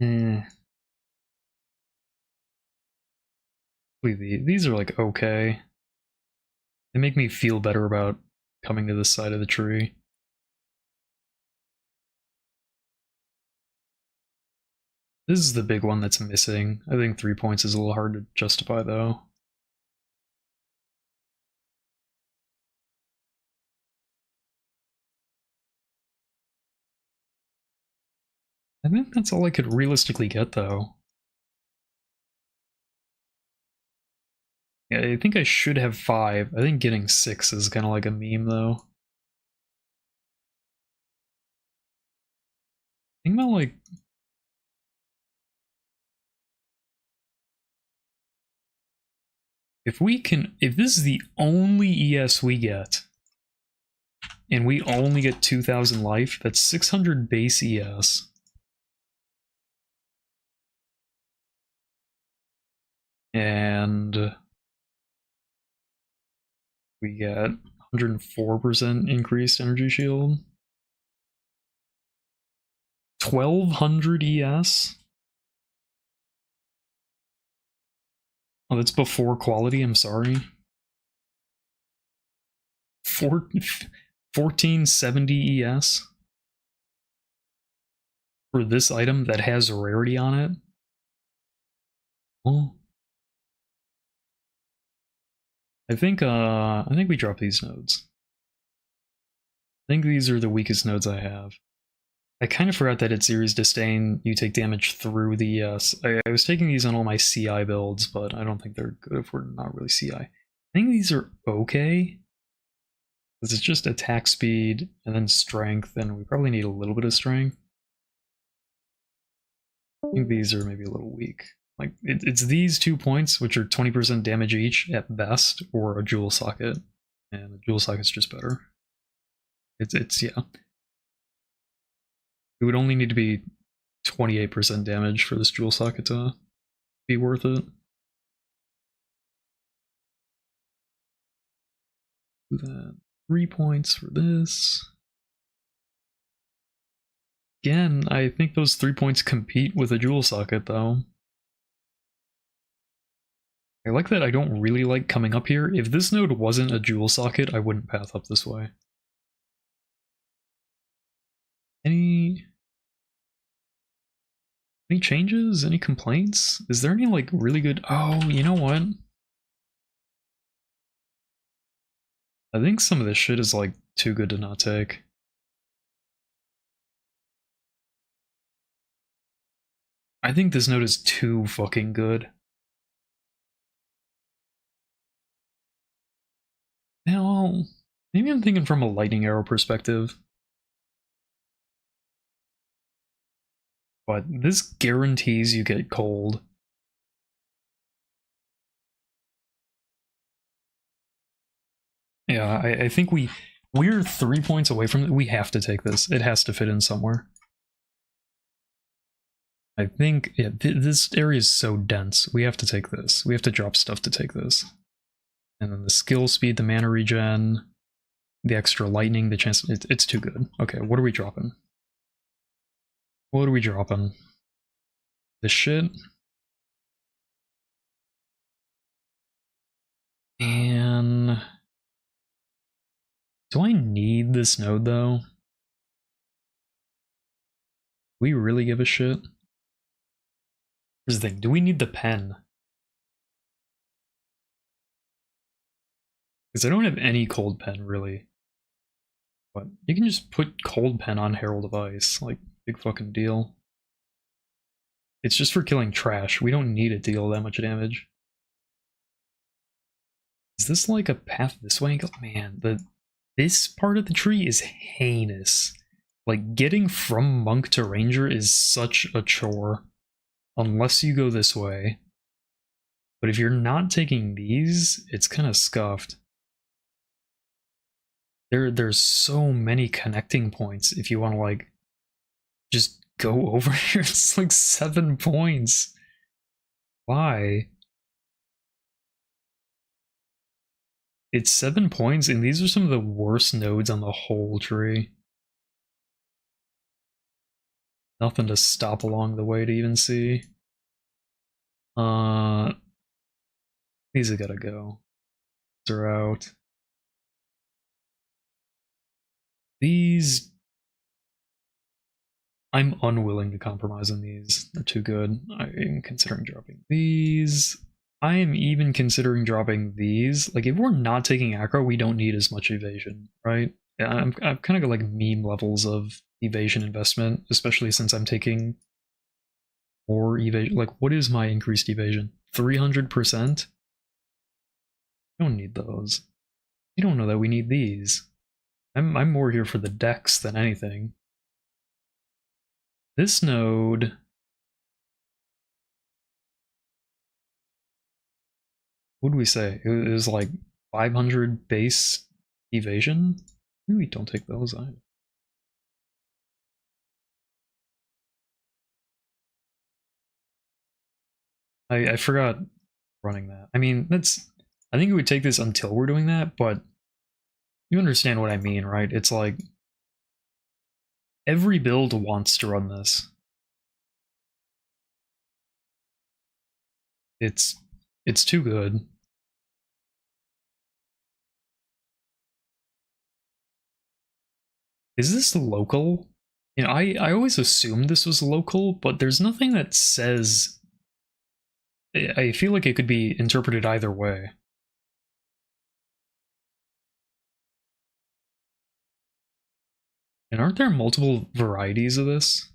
Eh. These are like okay. They make me feel better about coming to this side of the tree. This is the big one that's missing. I think 3 points is a little hard to justify though. I think that's all I could realistically get though. Yeah, I think I should have 5. I think getting 6 is kind of like a meme though. Think about like if this is the only ES we get, and we only get 2,000 life, that's 600 base ES. And we get 104% increased energy shield. 1,200 ES? Oh, that's before quality, I'm sorry. 1470 ES? For this item that has rarity on it? Well, I think we drop these nodes. I think these are the weakest nodes I have. I kind of forgot that at Series Disdain, you take damage through the ES. I was taking these on all my CI builds, but I don't think they're good if we're not really CI. I think these are okay. Because it's just attack speed and then strength, and we probably need a little bit of strength. I think these are maybe a little weak. Like, it's these 2 points, which are 20% damage each at best, or a jewel socket. And a jewel socket's just better. It's yeah. It would only need to be 28% damage for this jewel socket to be worth it. Do that. 3 points for this. Again, I think those 3 points compete with a jewel socket, though. I like that I don't really like coming up here. If this node wasn't a jewel socket, I wouldn't path up this way. Any changes? Any complaints? Is there any, like, really good... Oh, you know what? I think some of this shit is, like, too good to not take. I think this node is too fucking good. Now, maybe I'm thinking from a lightning arrow perspective. But this guarantees you get cold. Yeah, I think we're 3 points away from it. We have to take this. It has to fit in somewhere. I think yeah, this area is so dense. We have to take this. We have to drop stuff to take this. And then the skill speed, the mana regen, the extra lightning, the chance... It's too good. Okay, what are we dropping? What are we dropping? This shit? And... do I need this node, though? We really give a shit? Here's the thing, do we need the pen? Because I don't have any cold pen, really. But you can just put cold pen on Herald of Ice, like, big fucking deal. It's just for killing trash, we don't need it to deal that much damage. Is this like a path this way? Man, this part of the tree is heinous. Like, getting from monk to ranger is such a chore. Unless you go this way. But if you're not taking these, it's kind of scuffed. There's so many connecting points if you want to, like, just go over here. It's like 7 points. Why? It's 7 points, and these are some of the worst nodes on the whole tree. Nothing to stop along the way to even see. These have gotta go. These are out. These... I'm unwilling to compromise on these. They're too good. I am considering dropping these. I am even considering dropping these. Like, if we're not taking aggro, we don't need as much evasion, right? Yeah, I've kind of got like meme levels of evasion investment, especially since I'm taking more evasion. Like, what is my increased evasion? 300%? I don't need those. You don't know that we need these. I'm more here for the decks than anything. This node... What would we say? It was like 500 base evasion? Maybe we don't take those either. I forgot running that. I mean, that's... I think it would take this until we're doing that, but you understand what I mean, right? It's like... Every build wants to run this. It's too good. Is this local? You know, I always assumed this was local, but there's nothing that says... I feel like it could be interpreted either way. And aren't there multiple varieties of this?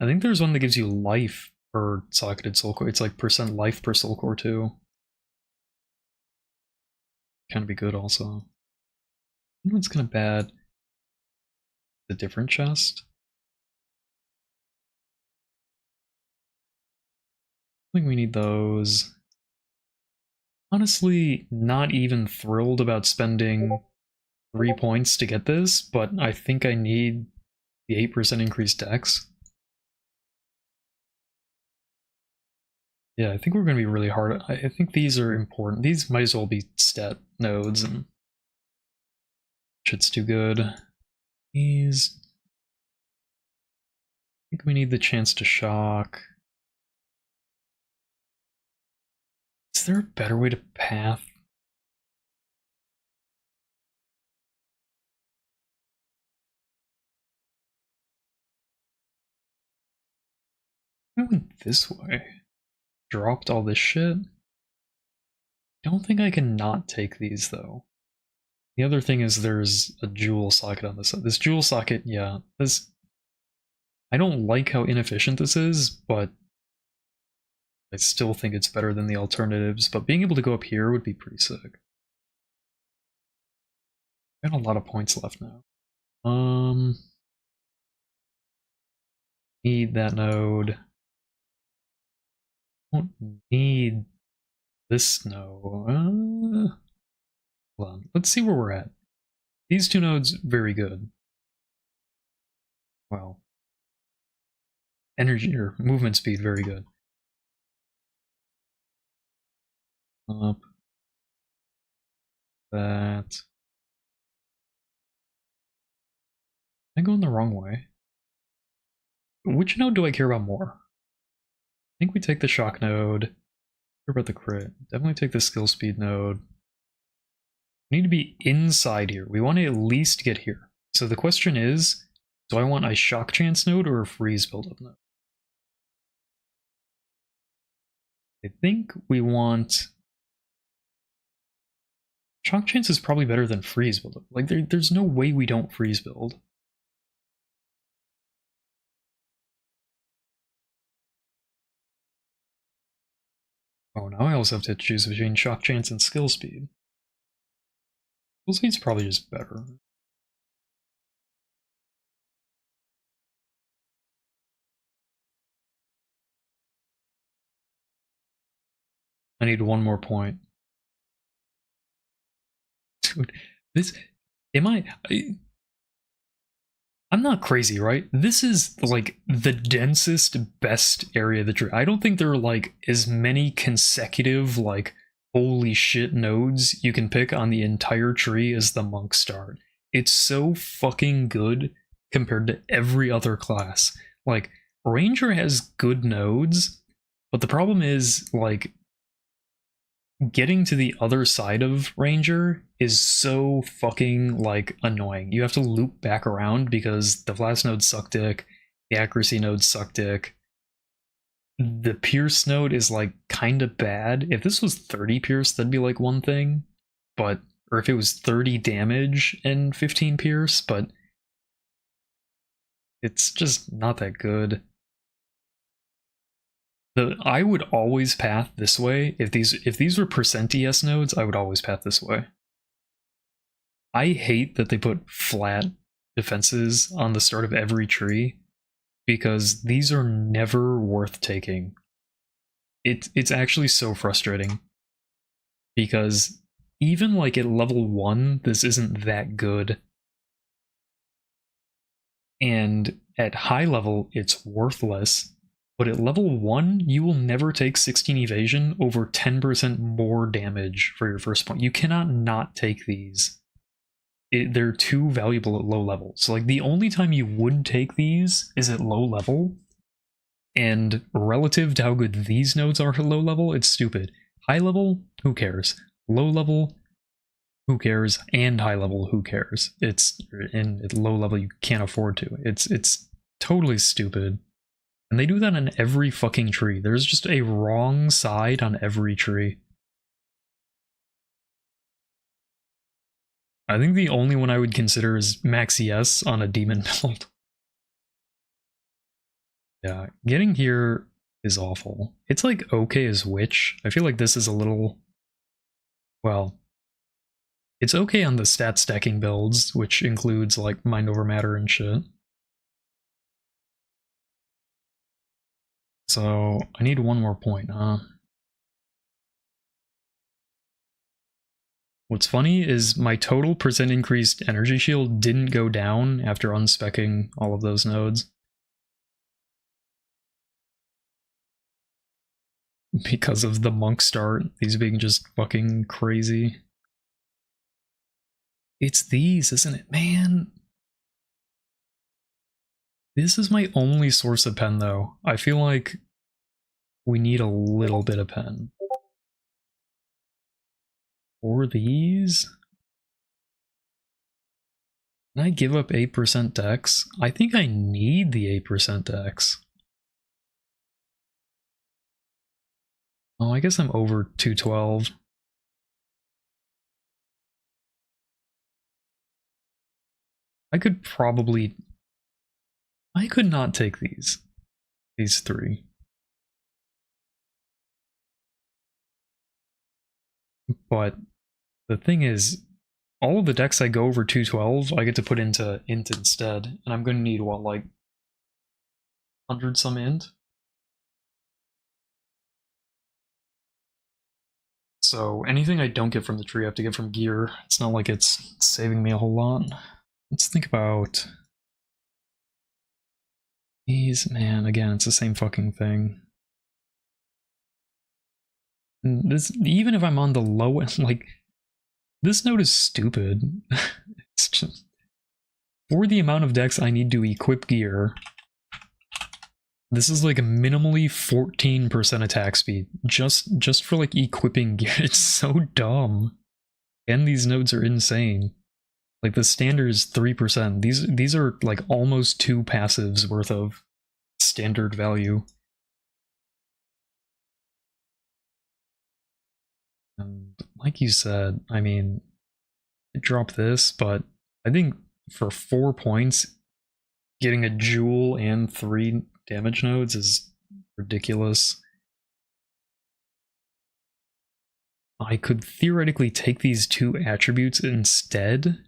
I think there's one that gives you life per socketed soul core. It's like percent life per soul core too. Kind of be good also. You know what's kind of bad? The different chest. I think we need those. Honestly, not even thrilled about spending 3 points to get this, but I think I need the 8% increased dex. Yeah, I think we're going to be really hard. I think these are important. These might as well be stat nodes, and shit's too good. These... I think we need the chance to shock. Is there a better way to path? I went this way. Dropped all this shit. I don't think I can not take these though. The other thing is there's a jewel socket on this side. This jewel socket, yeah, this... I don't like how inefficient this is, but I still think it's better than the alternatives, but being able to go up here would be pretty sick. I got a lot of points left now. Need that node. Don't need this node. Hold on, let's see where we're at. These two nodes, very good. Well, energy or movement speed, very good. Up. That. Am I going the wrong way? Which node do I care about more? I think we take the shock node. Care about the crit. Definitely take the skill speed node. We need to be inside here. We want to at least get here. So the question is, do I want a shock chance node or a freeze buildup node? I think we want... Shock chance is probably better than freeze buildup. Like, there's no way we don't freeze build. Oh, now I also have to choose between shock chance and skill speed. Skill speed's probably just better. I need one more point. Dude, this... I'm not crazy, right? This is, like, the densest, best area of the tree. I don't think there are, like, as many consecutive, like, holy shit nodes you can pick on the entire tree as the monk start. It's so fucking good compared to every other class. Like, Ranger has good nodes, but the problem is, like, getting to the other side of Ranger is so fucking, like, annoying. You have to loop back around because the Blast nodes suck dick, the accuracy nodes suck dick. The Pierce node is, like, kinda bad. If this was 30 Pierce, that'd be, like, one thing. But, or if it was 30 damage and 15 Pierce, but it's just not that good. I would always path this way. If these were percent ES nodes, I would always path this way. I hate that they put flat defenses on the start of every tree, because these are never worth taking. It's actually so frustrating, because even like at level 1, this isn't that good. And at high level, it's worthless. But at level 1, you will never take 16 evasion over 10% more damage for your first point. You cannot not take these. They're too valuable at low level. So like the only time you would take these is at low level. And relative to how good these nodes are at low level, it's stupid. High level, who cares? Low level, who cares? And high level, who cares? It's at low level you can't afford to. It's totally stupid. And they do that on every fucking tree. There's just a wrong side on every tree. I think the only one I would consider is Max ES on a demon build. Yeah, getting here is awful. It's like okay as Witch. I feel like this is a little... Well, it's okay on the stat stacking builds, which includes like Mind Over Matter and shit. So I need one more point, huh? What's funny is my total percent increased energy shield didn't go down after unspecking all of those nodes. Because of the monk start, these being just fucking crazy. It's these, isn't it? Man. This is my only source of pen, though. I feel like we need a little bit of pen. Or these? Can I give up 8% dex? I think I need the 8% dex. Oh, I guess I'm over 212. I could probably... I could not take these. These three. But the thing is, all of the decks I go over 212, I get to put into int instead. And I'm going to need, what, like 100 some int? So anything I don't get from the tree, I have to get from gear. It's not like it's saving me a whole lot. Let's think about these. Man, again, it's the same fucking thing. And this, even if I'm on the low end, like, this node is stupid. It's just, for the amount of decks I need to equip gear, this is like a minimally 14% attack speed, just for like equipping gear. It's so dumb. And these nodes are insane. Like the standard is 3%. These are like almost 2 passives worth of standard value. And like you said, I mean, drop this, but I think for 4 points, getting a jewel and 3 damage nodes is ridiculous. I could theoretically take these 2 attributes instead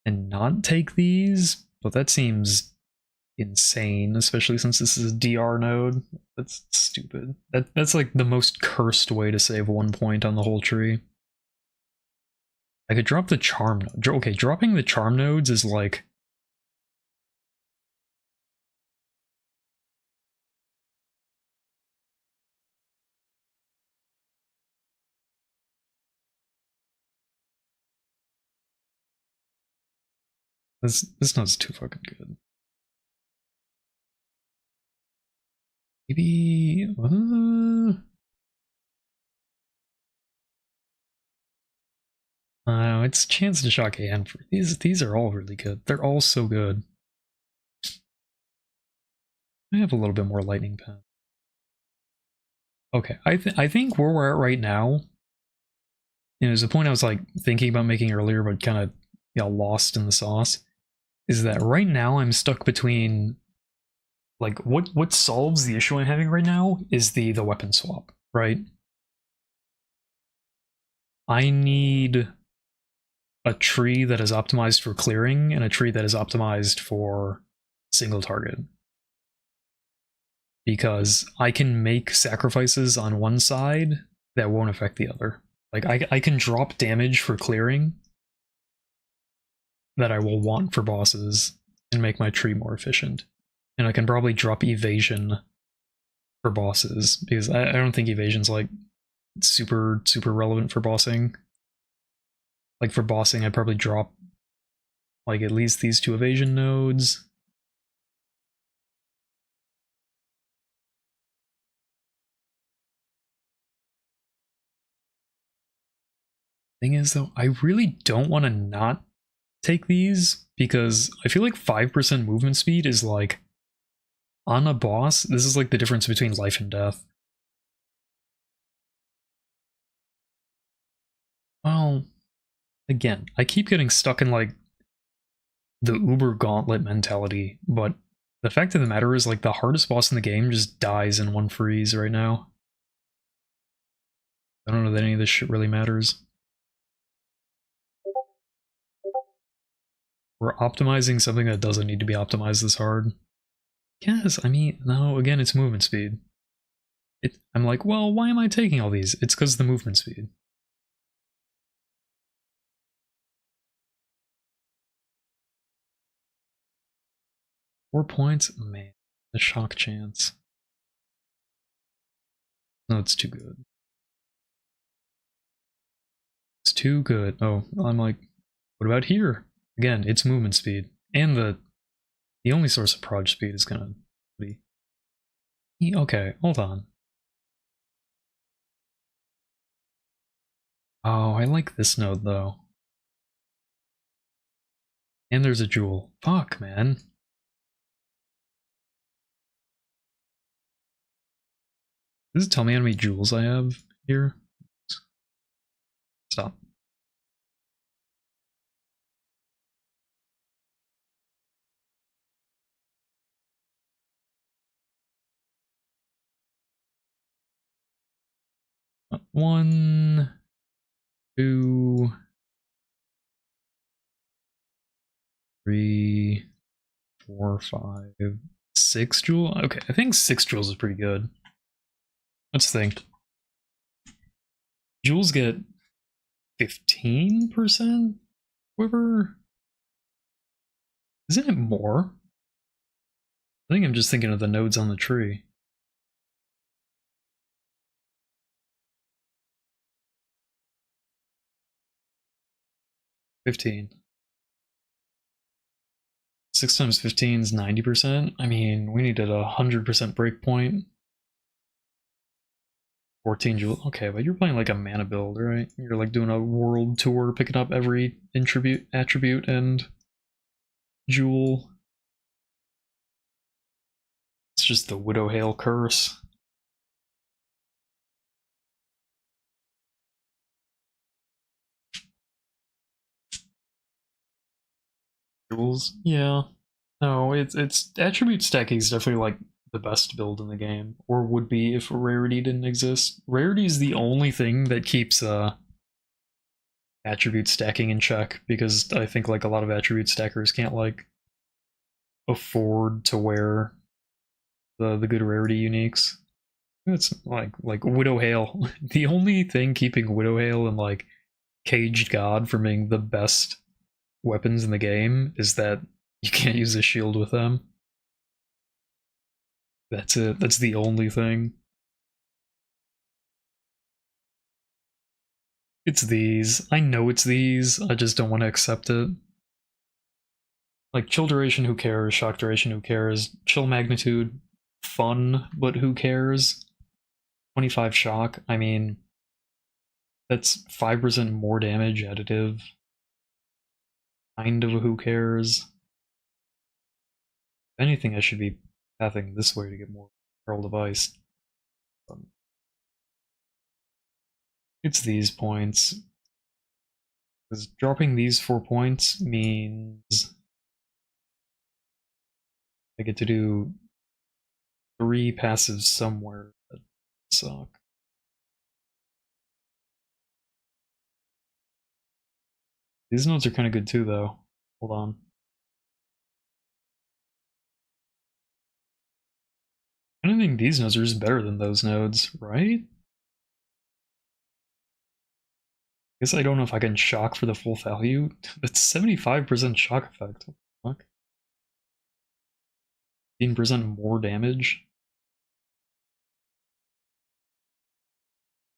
and not take these, but that seems insane, especially since this is a DR node. That's stupid. That's like the most cursed way to save 1 point on the whole tree. I could drop the charm node. Okay, dropping the charm nodes is like... This node's too fucking good. Maybe it's chance to shock and for these are all really good. They're all so good. I have a little bit more lightning pen. Okay, I think where we're at right now, and there's a point I was like thinking about making earlier, but kind of lost in the sauce, is that right now I'm stuck between like what solves the issue I'm having right now is the weapon swap, right? I need a tree that is optimized for clearing and a tree that is optimized for single target. Because I can make sacrifices on one side that won't affect the other. Like I can drop damage for clearing that I will want for bosses and make my tree more efficient. And I can probably drop evasion for bosses because I don't think evasion's like super relevant for bossing. Like for bossing, I'd probably drop like at least these 2 evasion nodes. Thing is though, I really don't want to not take these because I feel like 5% movement speed is like on a boss, this is like the difference between life and death. Well, again, I keep getting stuck in like the uber gauntlet mentality, but the fact of the matter is like the hardest boss in the game just dies in 1 freeze right now. I don't know that any of this shit really matters. We're optimizing something that doesn't need to be optimized this hard. Yes, I mean, no, again, it's movement speed. I'm like, well, why am I taking all these? It's because of the movement speed. Four points? Man, the shock chance. No, it's too good. It's too good. Oh, I'm like, what about here? Again, it's movement speed. And the only source of proj speed is gonna be... Okay, hold on. Oh, I like this node though. And there's a jewel. Fuck, man. Does it tell me how many jewels I have here? Stop. One, two, three, 4, 5, 6 jewel. Okay, I think 6 jewels is pretty good. Let's think. Jewels get 15% quiver? Isn't it more? I think I'm just thinking of the nodes on the tree. $15. 6 times 15 is 90%. I mean, we needed a 100% breakpoint. 14 jewel. Okay, but you're playing like a mana build, right? You're like doing a world tour, picking up every attribute and jewel. It's just the Widowhail curse. Jewels? Yeah. No, it's attribute stacking is definitely like the best build in the game, or would be if rarity didn't exist. Rarity is the only thing that keeps attribute stacking in check, because I think like a lot of attribute stackers can't like afford to wear the good rarity uniques. It's like Widowhail. The only thing keeping Widowhail and like Caged God from being the best weapons in the game is that you can't use a shield with them. That's it. That's the only thing. It's these. I know it's these. I just don't want to accept it. Like chill duration, who cares? Shock duration, who cares? Chill magnitude, fun, but who cares? 25 shock, I mean, that's 5% more damage additive. Kind of a who cares. If anything, I should be pathing this way to get more Pearl Device. It's these points. Because dropping these 4 points means I get to do 3 passives somewhere that suck. These nodes are kind of good too, though. Hold on. I don't think these nodes are just better than those nodes, right? I guess I don't know if I can shock for the full value. That's 75% shock effect. What the fuck? 15% more damage.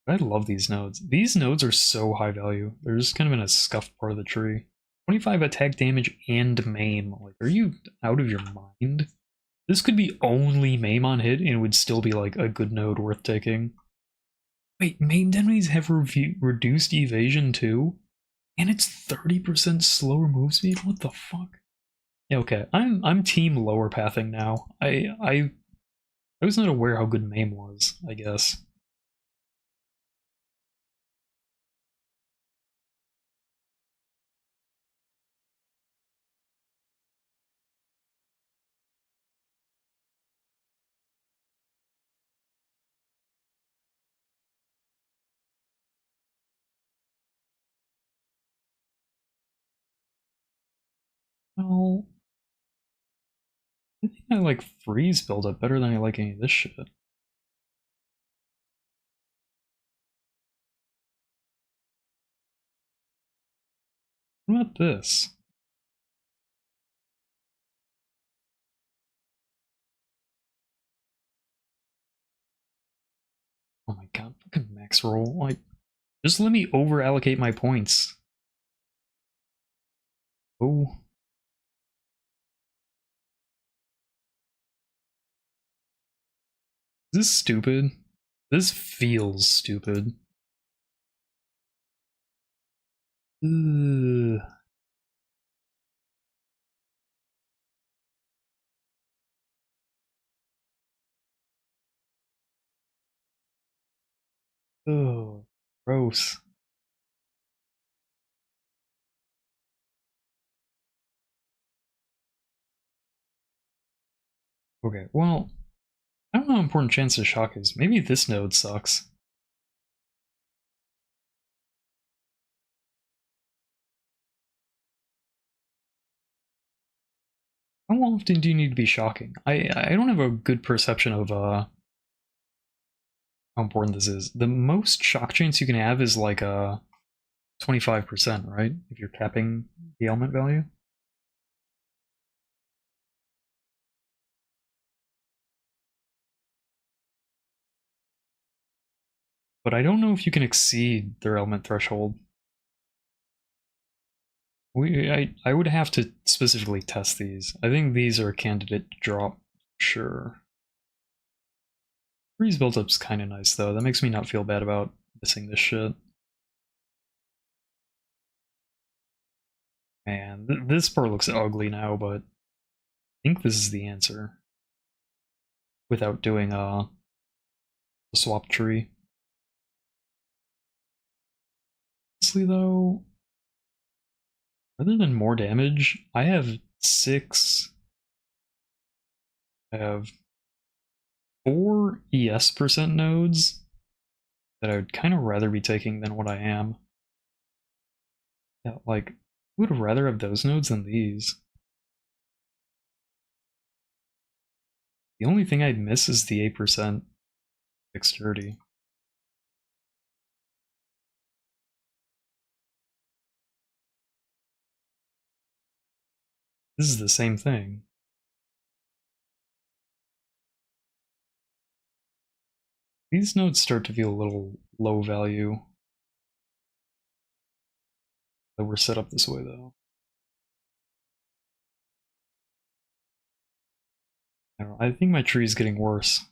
I love these nodes. These nodes are so high value. They're just kind of in a scuffed part of the tree. 25 attack damage and maim. Like, are you out of your mind? This could be only maim on hit and it would still be like a good node worth taking. Wait, maimed enemies have reduced evasion too? And it's 30% slower move speed? What the fuck? Yeah, okay. I'm team lower pathing now. I was not aware how good maim was, I guess. Well, I think I like freeze build up better than I like any of this shit. What about this? Oh my god, fucking max roll. Like, just let me over allocate my points. Oh. Is this stupid? This feels stupid. Ugh. Oh, gross. Okay, well, I don't know how important chance of shock is. Maybe this node sucks. How often do you need to be shocking? I don't have a good perception of how important this is. The most shock chance you can have is like 25%, right? If you're capping the element value. But I don't know if you can exceed their element threshold. I would have to specifically test these. I think these are a candidate to drop, sure. Freeze build-up's kind of nice though. That makes me not feel bad about missing this shit. Man, this part looks ugly now, but I think this is the answer. Without doing a swap tree. Honestly though, rather than more damage, I have 6. I have 4 ES% nodes that I would kind of rather be taking than what I am. Yeah, like, I would rather have those nodes than these. The only thing I'd miss is the 8% dexterity. This is the same thing. These nodes start to feel a little low value. That we're set up this way though. I don't know, I think my tree is getting worse.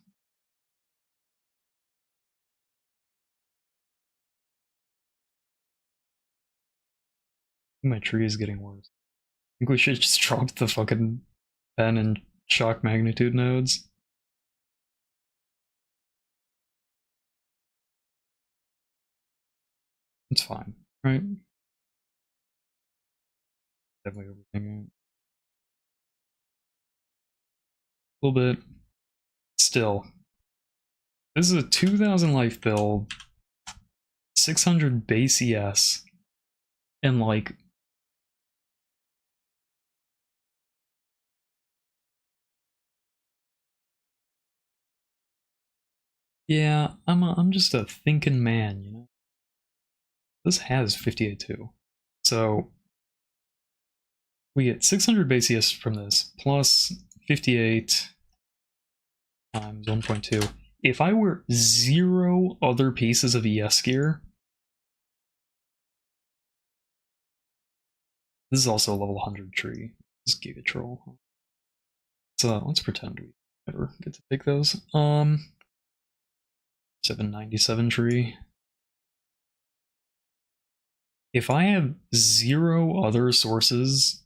I think my tree is getting worse. I think we should just drop the fucking pen and shock magnitude nodes. It's fine, right? Definitely overthinking it. A little bit. Still. This is a 2000 life build, 600 base ES, and like yeah, I'm just a thinking man, you know. This has 58 too. So we get 600 base ES from this, plus 58 times 1.2. If I were 0 other pieces of ES gear, this is also a level 100 tree. This is Giga Troll. So let's pretend we never get to take those. 797 tree. If I have 0 other sources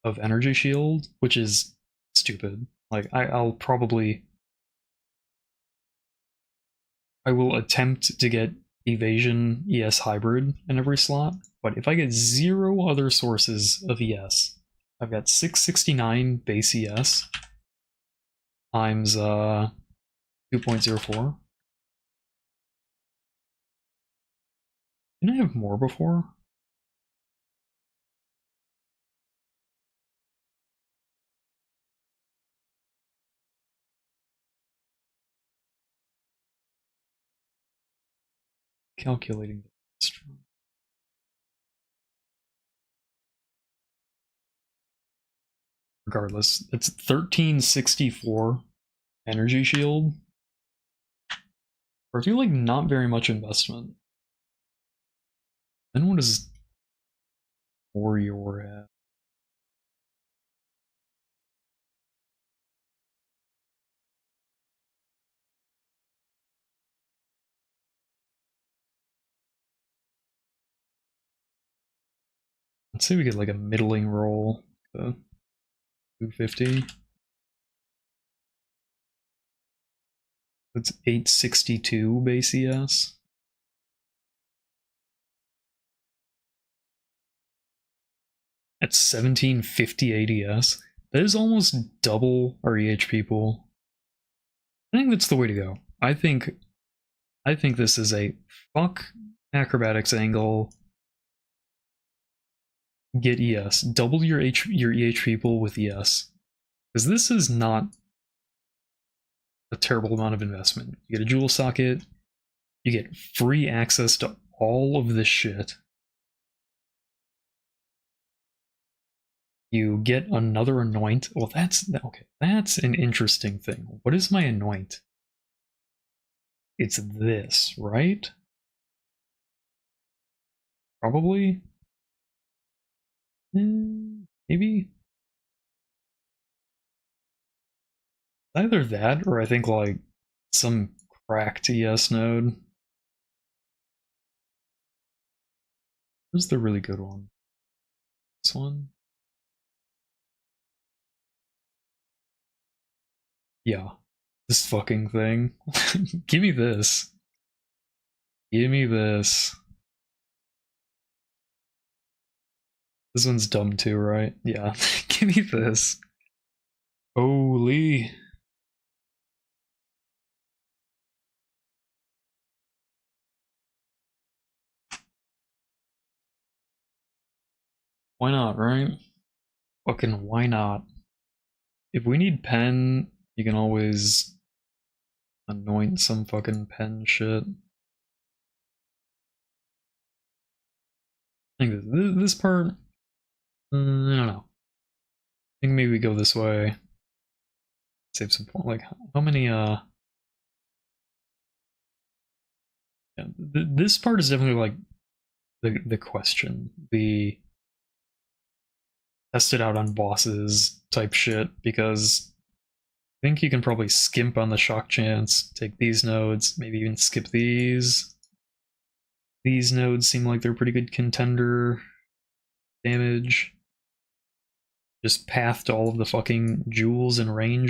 of energy shield, which is stupid, like I will attempt to get evasion ES hybrid in every slot, but if I get 0 other sources of ES, I've got 669 base ES times 2.04. Didn't I have more before? Calculating the regardless, it's 1364 energy shield. Or I feel like not very much investment. Then what is Warrior at? Let's say we get like a middling roll. 250. That's 862 base ES. At 1750 ADS. That is almost double our EH people. I think that's the way to go. I think this is a fuck acrobatics angle. Get ES. Double your EH people with ES. Because this is not a terrible amount of investment. You get a jewel socket, you get free access to all of this shit. You get another anoint. Well, that's okay. That's an interesting thing. What is my anoint? It's this, right? Probably. Maybe. Either that, or I think like some cracked ES node. Where's the really good one? This one? Yeah. This fucking thing. Give me this. Give me this. This one's dumb too, right? Yeah. Give me this. Holy. Why not, right? Fucking why not? If we need pen, you can always anoint some fucking pen shit. I think this part, I don't know. I think maybe we go this way. Save some point. Like, how many, yeah, this part is definitely like the question. The test it out on bosses type shit, because I think you can probably skimp on the shock chance, take these nodes, maybe even skip these. These nodes seem like they're pretty good contender damage. Just path to all of the fucking jewels in range